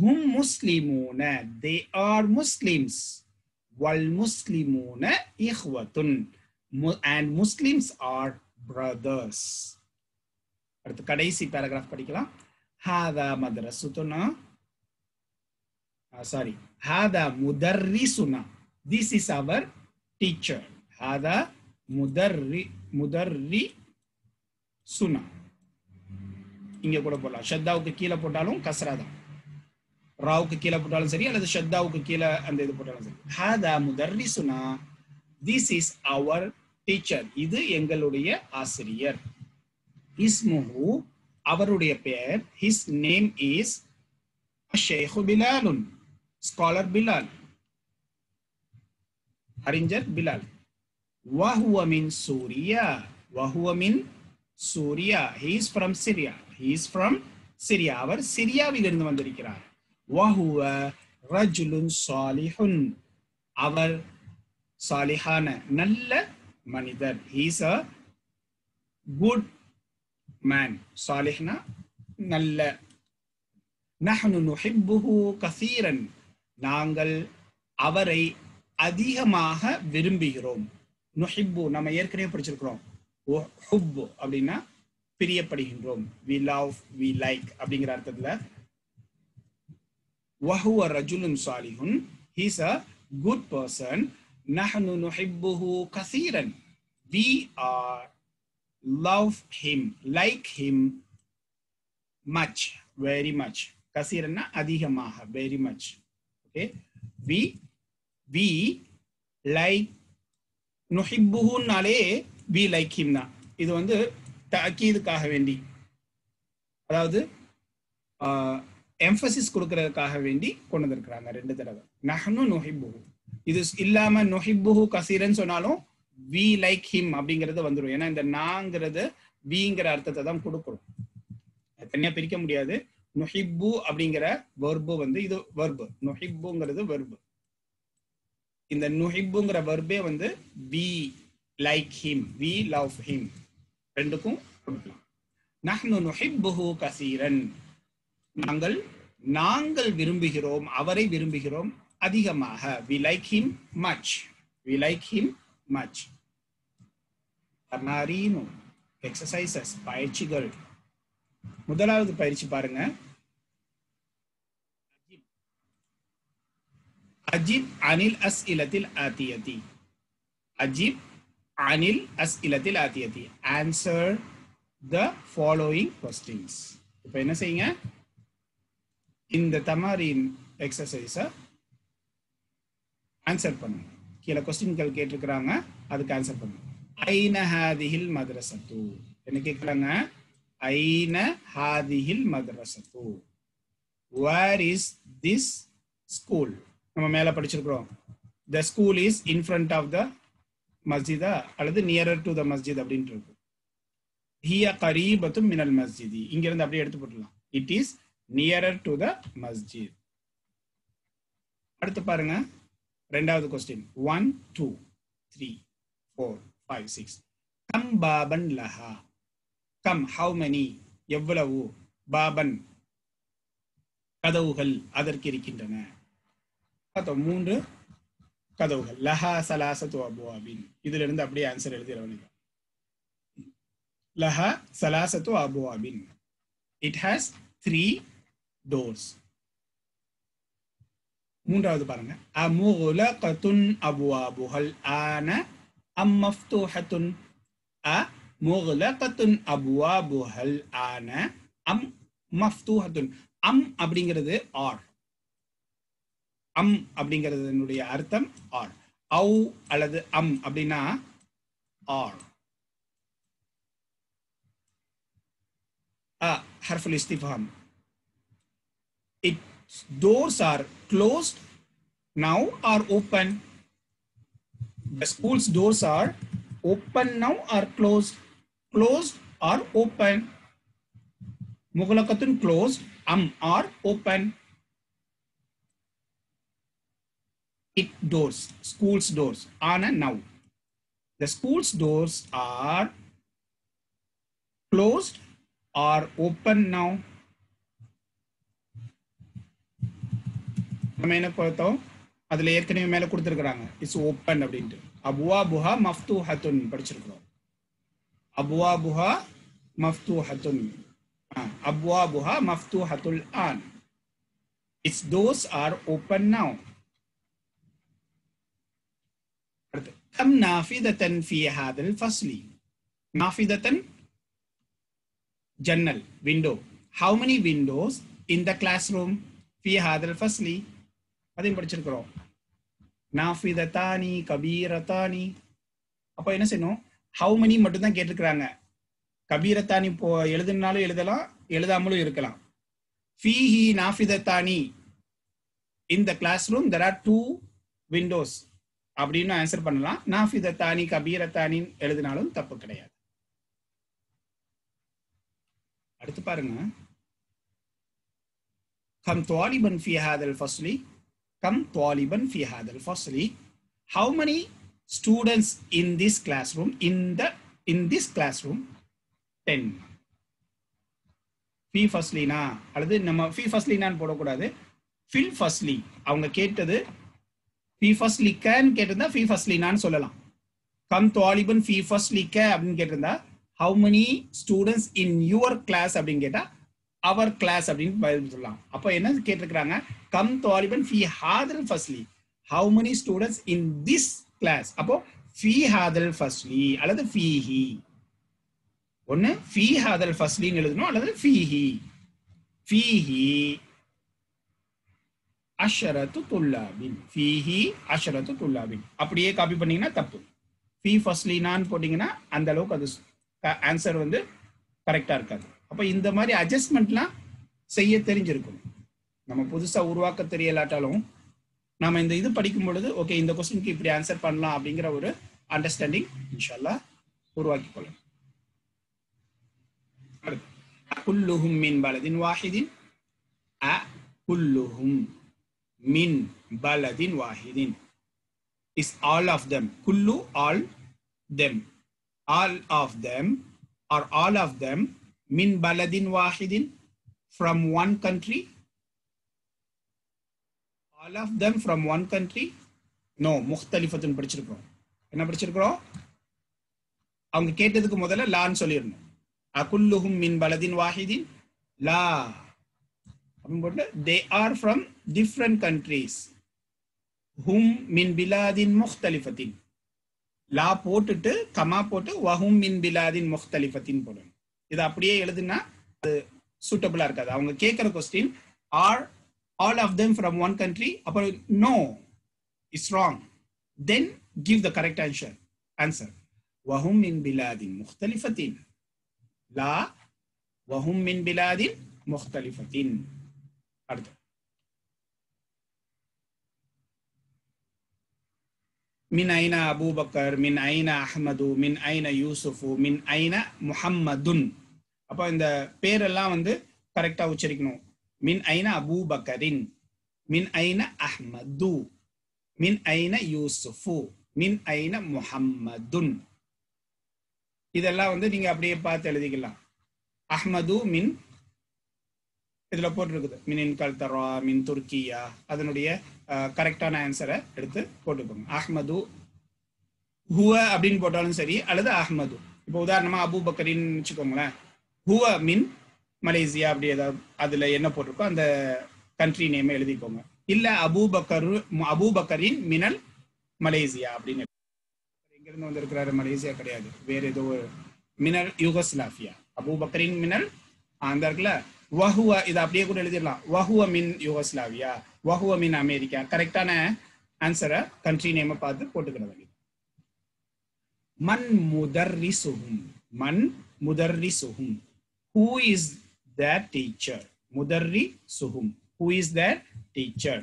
Hum muslimuna they are Muslims. Wal muslimuna ikhwatun and Muslims are brothers. அடுத்து கடைசி paragraph படிக்கலாம். ஹாதா மதரசுனா ஹாதா முதர்ரிசுனா this is our teacher. ஹாதா முதர்ரிசுனா இங்க கூட போடலாம். ஷத்தாவுக்கு கீழே போட்டாலும் கஸ்ரா தான். ராவுக்கு கீழே போட்டாலும் சரி அல்லது ஷத்தாவுக்கு கீழே அந்த இது போட்டாலும் சரி. ஹாதா முதர்ரிசுனா this is our teacher. இது எங்களுடைய ஆசிரியர். இஸ்முஹு அவருடைய பெயர் his name is ஷேக் பிலாலுன் ஸ்காலர் பிலால் அறிஞர் பிலால். வஹுவ மின் சூரியா வஹுவ மின் Surya. he is from Syria. he is from Syria. அவர் சிரியாவிலிருந்து வந்திருக்கிறார். வஹுவ ரஜுலுன் சாலிஹுன். அவர் சாலிஹான நல்ல மனிதர். he is a good man. சாலிஹ்னா நல்ல. நஹ்னு நுஹிப்புஹு கஸீரன். நாங்கள் அவரை அதிகமாக விரும்புகிறோம். நுஹிப்பு நம்ம ஏற்கனவே படிச்சிருக்கிறோம். ஹுப்பு அப்படின்னா பிரியப்படுகின்றோம். we love, we like அப்படிங்கிற அர்த்தத்துல. வஹுவ ரஜுலுன் சாலிஹுன். he is a good person. நஹ்னு நுஹிப்புஹு கஸீரன். we are love him, like him much, very much. கஸீரன்னா அதிகமாக, very much. okay, we like நுஹிப்புஹுனாலே we like him தான். இது வந்து தஅக்கீதுக்காக வேண்டி, அதாவது எம்பசிஸ் கொடுக்கறதுக்காக வேண்டி கொண்டு வந்திருக்கிறாங்க 2 தடவை. நஹ்னு நுஹிப்புஹு. இது இல்லாம நுஹிப்புஹு கஸீரன் சொன்னாலும் we like him அப்படிங்கிறது வந்துடும். ஏன்னா இந்த நாங்கிறது வீங்கிற அர்த்தத்தை தான் கொடுக்கணும். தனியா பிரிக்க முடியாது. நுஹிப்பு அப்படிங்கிற வெர்பு வந்து இது வெர்பு. நுஹிப்புங்கிறது வெர்பு. இந்த நுஹிப்புங்கிற வெர்பே வந்து we like him, we love him ரெண்டுக்கும் கொடுக்கலாம். நஹ்னு நுஹிப்புஹு கஸீரன். நாங்கள் விரும்புகிறோம், அவரை விரும்புகிறோம் அதிகமாக. we like him much, we like him much. தமாரீனு எக்ஸசைசஸ், பயிற்சிகள். முதலாவது பயிற்சி பாருங்க. அஜிப் அனில் அஸ்இலத்தில் ஆத்தியதி. அஜிப் அனில் அஸ்இலத்தில் ஆத்தியதி. Answer the following questions. இப்போ என்ன செய்யுங்க, இந்த தமாரீன் எக்ஸசைஸை ஆன்சர் பண்ணுங்க. கீழே கொஸ்டின்கள் கேட்டிருக்கிறாங்க, அதுக்கு ஆன்சர் பண்ணுங்க. ஐன ஹாதிஹில் மദ്രസத்து. என்ன கேட்குறாங்க? ஐன ஹாதிஹில் மദ്രസத்து. Where is this school? நம்ம மேலே படிச்சிருக்கிறோம். The school is in front of the மஸ்ஜிதா அல்லது நியரர் டு த மஸ்ஜித் அப்படின்ட்டு இருக்கும். ஹிய கரீபத்தும் மினல் மஸ்ஜிதி. இங்கிருந்து அப்படியே எடுத்து போட்டுலாம். It is nearer to the masjid. அடுத்து பாருங்க, ரெண்டாவது கொஸ்டின். 1 2 3 4 5 6. கம் பாபன் லஹா. கம் ஹவு மெனி, எவ்வளவு. பாபன் கதவுகள் அதற்கு இருக்கின்றன. 3 கதவுகள். லஹா சலாசத்து அபுவாபின். இதுல இருந்து அப்படியே ஆன்சர் எழுதிடுவாங்க. லஹா சலாசத்து அபுவாபின். It has 3 doors. மூன்றாவது பாருங்க. அமுகுலகத்துன் அபுவாபுஹல் ஆன அம் மஃப்தூஹத்துன். அமுகுலகத்துன் அபுவாபுஹல் ஆன அம் மஃப்தூஹத்துன். அம் அப்படிங்கிறது ஆர். அம் அப்படிங்கிறதுனுடைய அர்த்தம் ஆர். அவு அல்லது அம் அப்படின்னா R. ஹர்ஃபுல் இஸ்திஃபாம். Its doors are closed now or open? The school's doors are open now or closed? Closed or open? Mughlaqatun closed, or open. It doors, school's doors. Ana now. The school's doors are closed or open now. நம்ம என்ன பார்த்தோம், அதுல ஏற்கனவே மேல கொடுத்துருக்காங்க it's open அப்படின்ட்டு. அபுவாபுஹா மஃப்தூஹத்துன் படிச்சிருக்கிறோம். அபுவாபுஹா மஃப்தூஹத்துன். அபுவாபுஹா மஃப்தூஹத்துல் ஆன். Its doors are open now. அடுத்து, கம் நாஃபிதத்தன் ஃபீ ஹாதல் ஃபஸ்லி. நாஃபிதத்தன் ஜன்னல், window. How many windows in the class room ஃபீ ஹாதல் ஃபஸ்லி. அதையும் படிச்சிருக்கிறோம். நாஃபிதத்தானி கபீரத்தானி. அப்போ என்ன செய்யணும், ஹவு மெனி மட்டும் தான் கேட்டிருக்கிறாங்க. கபீரத்தானி இப்போ எழுதுனாலும் எழுதலாம், எழுதாமலும் இருக்கலாம். ஃபீஹி நாஃபிதத்தானி. In the class room there are 2 windows அப்படின்னு ஆன்சர் பண்ணலாம். நாஃபிதத்தானி கபீரத்தானி எழுதினாலும் தப்பு கிடையாது. அடுத்து பாருங்க, கம் طالبا في هذا الفصل கம் طالبا في هذا الفصل how many students in this classroom in this classroom 10 ஃபி ஃபஸ்லினா அல்லது நம்ம ஃபி ஃபஸ்லினான்னு போடக்கூடாது, ஃபில் ஃபஸ்லி. அவங்க கேட்டது ஃபி ஃபஸ்லிக்கன்னு கேட்டிருந்தா ஃபி ஃபஸ்லினான்னு சொல்லலாம். கம் தாலிபன் ஃபி ஃபஸ்லிக்க அப்படின்னு கேட்டிருந்தா how many students in your class அப்படின்னு கேட்டா அவர் கிளாஸ் அப்படின்னு பதில் சொல்லலாம். அப்போ என்ன கேட்டிருக்கிறாங்க, கம் தாலிபன் ஃபி ஹாதல் ஃபஸ்லி how many students in this class. அப்போ ஃபி ஹாதல் ஃபஸ்லி அல்லது ஃபீஹி. ஒன்னு ஃபீ ஹாதல் ஃபஸ்லின்னு எழுதணும் அல்லது ஃபீஹி. ஃபீஹி அஷரத்து துல்லாபின், ஃபீஹி அஷரத்து துல்லாபின். அப்படியே காப்பி பண்ணீங்கன்னா தப்பு. ஃபீ ஃபஸ்லினான்னு போட்டீங்கன்னா அந்த அளவுக்கு அது ஆன்சர் வந்து கரெக்டா இருக்காது. அப்ப இந்த மாதிரி அட்ஜஸ்ட்மெண்ட்லாம் செய்ய தெரிஞ்சிருக்கணும். நம்ம புதுசா உருவாக்க தெரியலாட்டாலும் நாம இந்த இது படிக்கும் பொழுது ஓகே இந்த கொஸ்டினுக்கு இப்படி ஆன்சர் பண்ணலாம் அப்படிங்கிற ஒரு அண்டர்ஸ்டாண்டிங் இன்ஷால்லா உருவாக்கி கொள்ளலாம். குல்லுஹும் மின் பலதின் வாஹிதின், அ குல்லுஹும் மின் பலதின் வாஹிதின் is all of them. Kullu all them, all of them or all of them min baladin wahidin from one country. All of them from one country. No, mukhtalifatun படிச்சிருக்கோம். என்ன படிச்சிருக்கோம்? அவங்க கேட்டதுக்கு முதல்ல லான்னு சொல்லிரணும். அகுல்லுஹும் மின் பலதின் வாஹிதின் லா அப்படின்னு போட்டு they are from different countries. ஹும் மின் பிலாதின் முக்தலிஃபத்தின், லா போட்டுட்டு கமா போட்டு வஹும் மின் பிலாதின் முக்தலிஃபத்தின் போடணும். இது அப்படியே எழுதுனா அது சூட்டபிளா இருக்காது. அவங்க கேட்கிற question are all of them from one country, அப்புறம் no it's wrong, then give the correct answer. வஹும் மின் பிலாதின் முக்தலிஃபத்தின், லா வஹும் மின் பிலாதின் முக்தலிஃபத்தின். அடுத்து மின் ஐனா அபூபக்கர், மின் ஐனா அஹ்மது, மின் ஐனா யூசுஃபு, மின் ஐனா முஹம்மதுன். அப்போ இந்த பேரெல்லாம் வந்து கரெக்டா உச்சரிக்கணும். மின் ஐனா அபூபக்கரின், மின் ஐனா அஹ்மது, மின் ஐனா யூசுஃபு, மின் ஐனா முஹம்மதுன். இதெல்லாம் வந்து நீங்க அப்படியே பார்த்து எழுதிக்கலாம். அஹ்மது மின் இதுல போட்டுருக்குது, மின் கல்தரா, மின் துர்க்கியா, அதனுடைய கரெக்டான ஆன்சரை எடுத்து போட்டுக்கோங்க. அஹ்மது ஹுவ அப்படின்னு போட்டாலும் சரி அல்லது அஹ்மது. இப்போ உதாரணமா அபூபக்கரின்னு வச்சுக்கோங்களேன், ஹுவ மின் மலேசியா அப்படி ஏதாவது அதுல என்ன போட்டிருக்கோ அந்த கண்ட்ரி நேம் எழுதிக்கோங்க. இல்ல அபூபக்கரின் மினல் மலேசியா அப்படின்னு எங்கிருந்து வந்திருக்கிறாரு, மலேசியா கிடையாது, வேற ஏதோ மினல் யூகோஸ்லாவியா. அபூபக்கரின் மினல் அந்த இருக்குல்ல வஹுவ, இதை அப்படியே கூட எழுதிடலாம். வஹுவ மின் யூகோஸ்லாவியா, வஹுவ மின் அமெரிக்கா. கரெக்டான ஆன்சரை கண்ட்ரி நேம பார்த்து போட்டுக்கிற வேண்டியது. மன் முதர்ரிசுஹும், மன் முதர்ரிசுஹும், ஹூ இஸ் தேர் டீச்சர். முதர்ரிசுஹும், who is their teacher.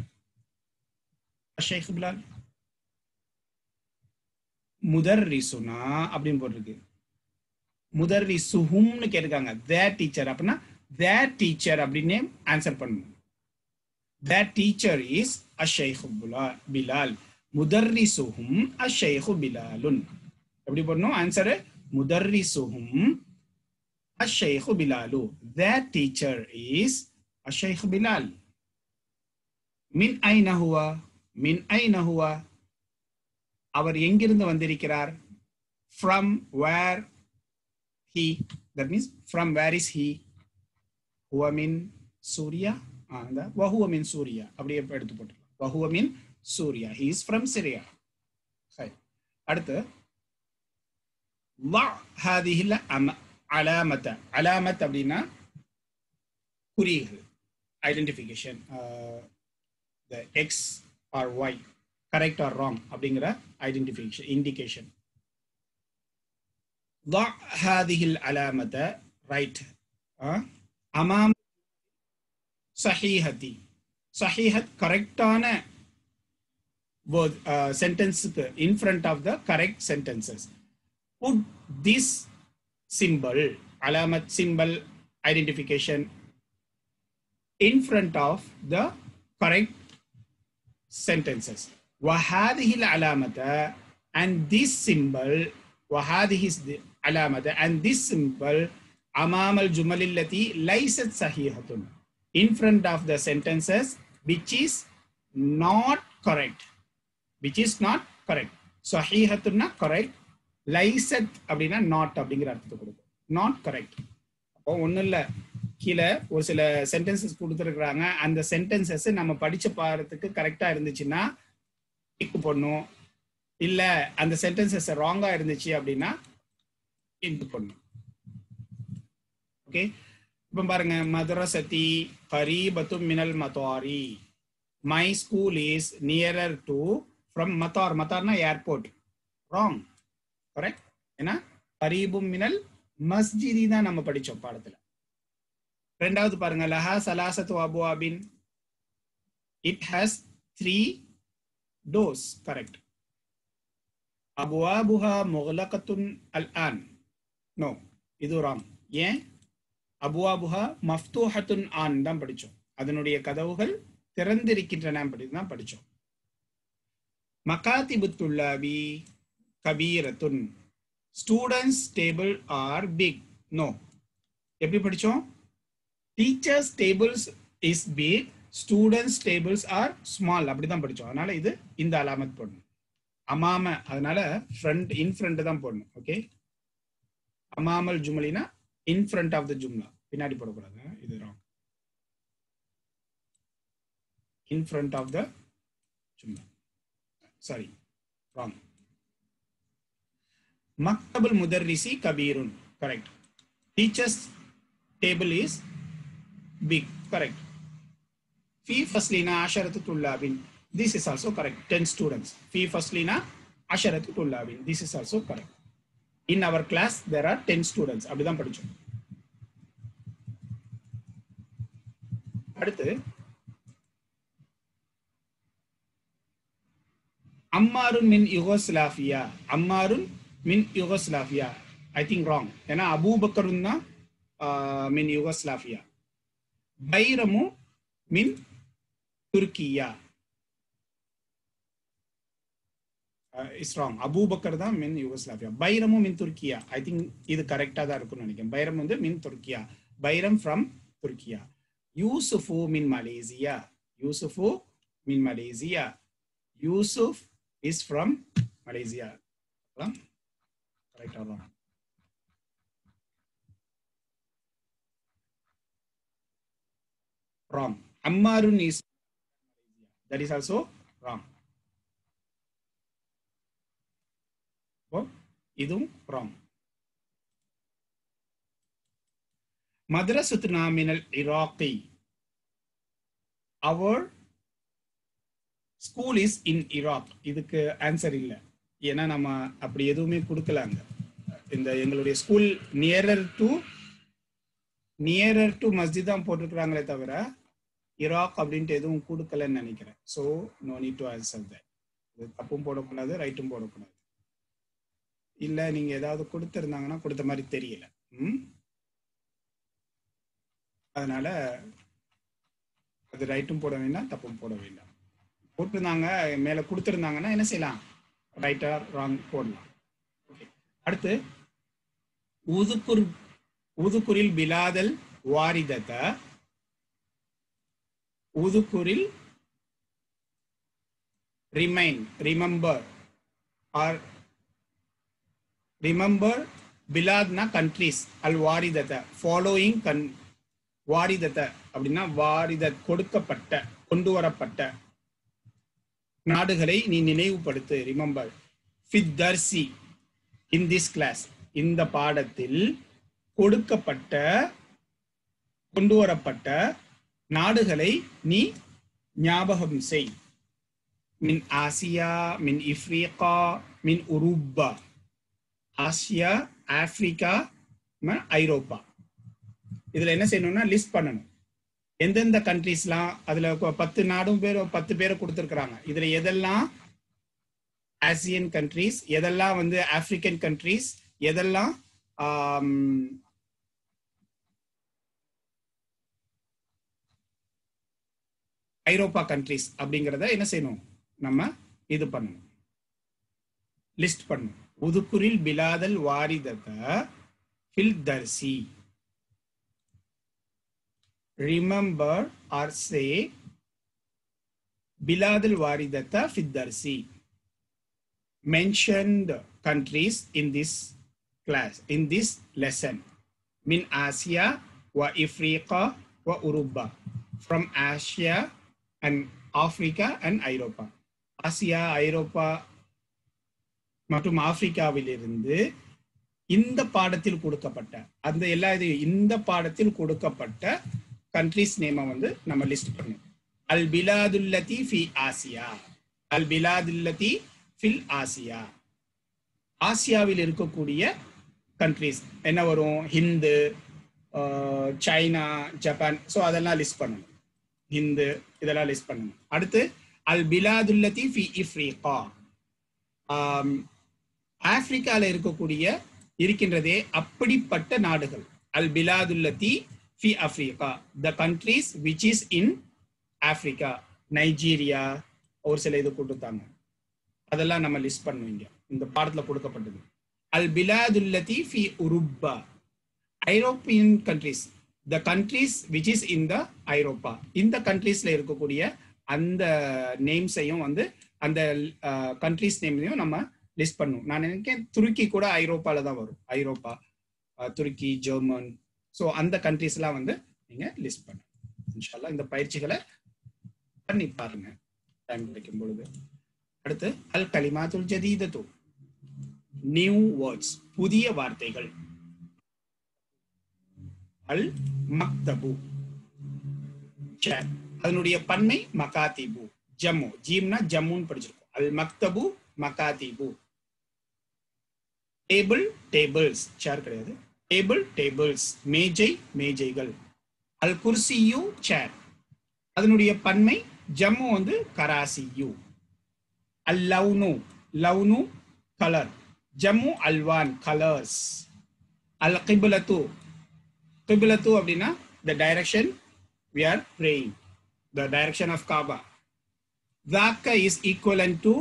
Sheikh Bilal முதர்ரிசுனா அப்படின்னு போட்டிருக்கு. முதர்ரிசுஹும்னு கேட்டிருக்காங்க. தேர் டீச்சர் அப்படின்னா that teacher அப்படின்னு ஆன்சர் பண்ணணும். that teacher is அஷைஹ் பிலால், முதர்ரிசுஹும் அஷைஹ் பிலாலுன். எப்படி பண்ணணும் ஆன்சர்? முதர்ரிசுஹும் அஷைஹ் பிலாலு, that teacher is அஷைஹ் பிலால். மின் ஐன ஹுவா, மின் ஐன ஹுவா, அவர் எங்கிருந்து வந்திருக்கிறார். from where he, that means from where is he. ஹுவ மின் சூரியா, அந்த வஹுவ மின் சூரியா அப்படியே எடுத்து போட்டுக்கலாம். வஹுவ மின் Surya, he is from Syria. சரி, அடுத்து வ ஹாதிஹில் அலாமத. அலாமத் அப்படின்னா குறியீடு, identification, the x or y correct or wrong அப்படிங்கிற ஐடென்டிஃபிகேஷன், இண்டிகேஷன். வ ஹாதிஹில் அலாமத, ரைட் அமாம் சஹீஹதி. சஹீஹத் கரெக்டான சென்டென்ஸுக்கு in front of the correct sentences. Put this symbol, alamat symbol, identification in front of the correct sentences. وهذه العلامة and this symbol وهذه العلامة and this symbol أمام الجمل التي ليست صحيحة in front of the sentences which is not correct. Which is not correct. صحيحة correct. ليست அப்படின்னா not அப்படிங்கிற அர்த்தத்தை கொடுக்கும். Not correct. அப்போ ஒன்றும் இல்லை, கீழே ஒரு சில சென்டென்சஸ் கொடுத்துருக்குறாங்க. அந்த சென்டென்சஸ் நம்ம படிச்ச பாடத்துக்கு கரெக்டாக இருந்துச்சுன்னா டிக் பண்ணும். இல்லை அந்த சென்டென்சஸ் ராங்காக இருந்துச்சு அப்படின்னா இன்ட் பண்ணும். ஓகே, இப்போ பாருங்க, மதரசதி கரீபத்தும் மினல் மத்தாரி. My school is nearer to from மத்தார். மத்தார்னா ஏர்போர்ட். ராங். கரெக்ட். ஏன்னா கரீபும் மினல் மஸ்ஜிதி தான் நம்ம படிச்சோம் பாடத்துல. ரெண்டாவது பாருங்க, லஹா சலாசத்து அபுவாபின். It has 3 doors. கரெக்ட். அபுவாபுஹா முகலகத்துன் அல் ஆன். நோ, இது ராங். ஏன்? அபுவாபுஹா மஃப்தூஹத்துன் ஆன் தான் படிச்சோம். அதனுடைய கதவுகள் திறந்திருக்கின்றன தான் படிச்சோம். மகாதிபு துல்லாபி கபீரத்துன். Students table are big. No. எப்படி படிச்சோம்? Teachers tables is big, students tables are small. அப்படிதான் படிச்சோம். அதனால இது இந்த அலாமத் போடணும். அமாம, அதனால ஃப்ரண்ட் இன் ஃப்ரண்ட் தான் போடணும். ஓகே, அமாமல் ஜுமலினா in front of the jumla. பின்னாடி போடக்கூடாது, இது wrong. In front of the jumla. Sorry, wrong. Maktabul mudarrisi kabirun. Correct. Teacher's table is big. Correct. Fi faslina asharatu tullabin. This is also correct. 10 students. Fi faslina asharatu tullabin. This is also correct. In our class there are 10 students. அப்படிதான் படிச்சோம். அடுத்து அம்மாருன் மின் யுகோஸ்லாவியா. அம்மாருன் மின் Yugoslavia. I think wrong. ஏன்னா அபூபக்கருன் தான் மின் யுகோஸ்லாவியா. பைரமு மின் துர்க்கியா. Is wrong. Abu Bakr தான் மின் யுகோஸ்லாவியா. பைரமும் மின் துர்க்கியா. ஐ திங்க் இது கரெக்டா தான் இருக்கும்னு நினைக்கிறேன். பைரம் வந்து மின் துர்க்கியா. பைரம் ஃப்ரம் துர்க்கியா. யூசுஃபு மின் மலேசியா. யூசுஃபு மின் Malaysia. Yusuf is from Malaysia. கரெக்டா தான். wrong. Ammarun is, that is also wrong. இதுவும் wrong. மதரசத்துனா மினல் இராக்கி. our school is in Iraq. இதுக்கு ஆன்சர் இல்லை. ஏன்னா நம்ம அப்படி எதுவுமே கொடுக்கலாங்க. இந்த எங்களுடைய ஸ்கூல் நியரர் டு மஸ்ஜித் தான் போட்டிருக்கிறாங்களே தவிர இராக் அப்படின்ட்டு எதுவும் கொடுக்கலன்னு நினைக்கிறேன். So no need to answer that. இது தப்பும் போடக்கூடாது, ரைட்டும் போடக்கூடாது. இல்லை நீங்க ஏதாவது கொடுத்துருந்தாங்கன்னா கொடுத்த மாதிரி தெரியல. அதனால அது ரைட்டும் போட வேண்டாம், தப்பும் போட வேண்டாம். போட்டிருந்தாங்க மேல கொடுத்துருந்தாங்கன்னா என்ன செய்யலாம்? ரைட்டா ராங் போடலாம். அடுத்து உதுகுரில் பிலாதல் வாரிதத. உதுகுரில் ரிமெம்பர் ஆர் ரிமெம்பர் பிலாத்னா கண்ட்ரிஸ். அல் வாரிதத ஃபாலோயிங் வாரிதத அப்படின்னா வாரிதத் கொடுக்கப்பட்ட கொண்டு வரப்பட்ட நாடுகளை நீ நினைவுபடுத்து. ரிமெம்பர். ஃபித் தர்சி இன் திஸ் கிளாஸ். இந்த பாடத்தில் கொடுக்கப்பட்ட கொண்டு வரப்பட்ட நாடுகளை நீ ஞாபகம் செய். மின் ஆசியா, மின் இஃப்ரீகா, மின் உருப்பா. ஆசியா, ஆப்பிரிக்கா, ஐரோப்பா. இதுல என்ன செய்யணும்னா லிஸ்ட் பண்ணணும். எந்தெந்த கண்ட்ரிஸ்லாம், அதுல 10 நாடும் 10 பேரை கொடுத்துருக்காங்க. இதுல எதெல்லாம் ஆசியன் கண்ட்ரிஸ், எதெல்லாம் வந்து ஆப்பிரிக்கன் கண்ட்ரிஸ், எதெல்லாம் ஐரோப்பா கண்ட்ரிஸ் அப்படிங்கிறத என்ன செய்யணும், நம்ம இது பண்ணணும், லிஸ்ட் பண்ணணும். உதுகுரில் பிலாதல் வாரிதத ஃபில் தர்சி. ரிமெம்பர் ஆர் சே பிலாதல் வாரிதத ஃபில் தர்சி. Mentioned countries in this class, in this lesson. Min Asia wa Africa wa Uruba. From Asia and Africa and Europa. Asia, ஐரோப்பா மற்றும் ஆப்பிரிக்காவிலிருந்து இந்த பாடத்தில் கொடுக்கப்பட்ட அந்த எல்லா இந்த பாடத்தில் கொடுக்கப்பட்ட கண்ட்ரிஸ் நேமை வந்து நம்ம லிஸ்ட் பண்ணணும். அல் பிலாதுல்லதி ஃபி ஆசியா. அல் பிலாதுல்லதி ஃபில் ஆசியா. ஆசியாவில் இருக்கக்கூடிய கண்ட்ரிஸ் என்ன வரும், ஹிந்து, சைனா, ஜப்பான். ஸோ அதெல்லாம் லிஸ்ட் பண்ணணும், ஹிந்து இதெல்லாம் லிஸ்ட் பண்ணணும். அடுத்து அல் பிலாதுல்லதி ஃபி இஃப்ரீகா. ஆப்பிரிக்காவில் இருக்கக்கூடிய இருக்கின்றதே அப்படிப்பட்ட நாடுகள். அல் பிலாதுல்லதி ஃபி ஆஃப்ரிகா, the countries which is in Africa. Nigeria ஒரு சில இது கொடுத்தாங்க, அதெல்லாம் நம்ம லிஸ்ட் பண்ணுவீங்க, இந்த பாடத்துல கொடுக்கப்பட்டது. அல் பிலாதுல்லதி ஃபி உருபா, European countries, the countries which is in the Europe. இந்த கண்ட்ரிஸ்ல இருக்கக்கூடிய அந்த நேம்ஸையும் வந்து அந்த கண்ட்ரிஸ் நேம்ஸையும் நம்ம லிஸ்ட் பண்ணுவோம். நான் நினைக்கிறேன் துருக்கி கூட ஐரோப்பால தான் வரும். ஐரோப்பா, துருக்கி, ஜெர்மன். ஸோ அந்த கண்ட்ரிஸ் எல்லாம் வந்து நீங்க லிஸ்ட் பண்ணுங்க. இன்ஷால்லா இந்த பயிற்சிகளை பண்ணி பாருங்க டைம் கிடைக்கும் பொழுது. அடுத்து அல் கலிமாத்துல் ஜதீதத்து, நியூ வேர்ட்ஸ், புதிய வார்த்தைகள். அல் மக்தபு, அதனுடைய பன்மை மகாதிபு. ஜம்மு, ஜீம்னா ஜம்முன்னு படிச்சிருக்கோம். அல் மக்தபு மகாதிபு. டேபிள், டேபிள்ஸ், சேர் கிடையாது. டேபிள், டேபிள்ஸ், மேஜை, மேஜைகள். அல் குர்சியு, சேர், அதனுடைய பன்மை ஜம்மு வந்து கராசியு. அல் லவ்னு, லவ்னு கலர், ஜம்மு அல்வான், கலர்ஸ். அல் கிப்லத்து, கிப்லத்து அப்படின்னா the direction we are praying, the direction of Kaaba. Zaka is equivalent to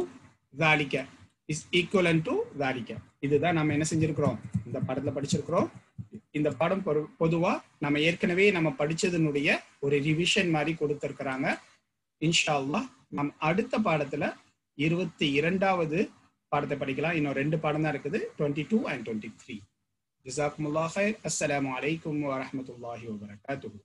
Zalika, is equivalent to Zalika. இதுதான் நம்ம என்ன செஞ்சிருக்கிறோம், இந்த பாடத்துல படிச்சிருக்கிறோம். இந்த பாடம் பொதுவா நம்ம ஏற்கனவே நம்ம படிச்சதனுடைய ஒரு ரிவிஷன் மாதிரி கொடுத்திருக்கிறாங்க. இன்ஷா அல்லாஹ் நம் அடுத்த பாடத்துல 22வது பாடத்தை படிக்கலாம். இன்னும் 2 பாடம் தான் இருக்குது, 22 and 23. ஜஸாக்குமுல்லாஹ் ஹைர். அஸ்ஸலாமு அலைக்கும் வரஹ்மத்துல்லாஹி வபரகாத்துஹு.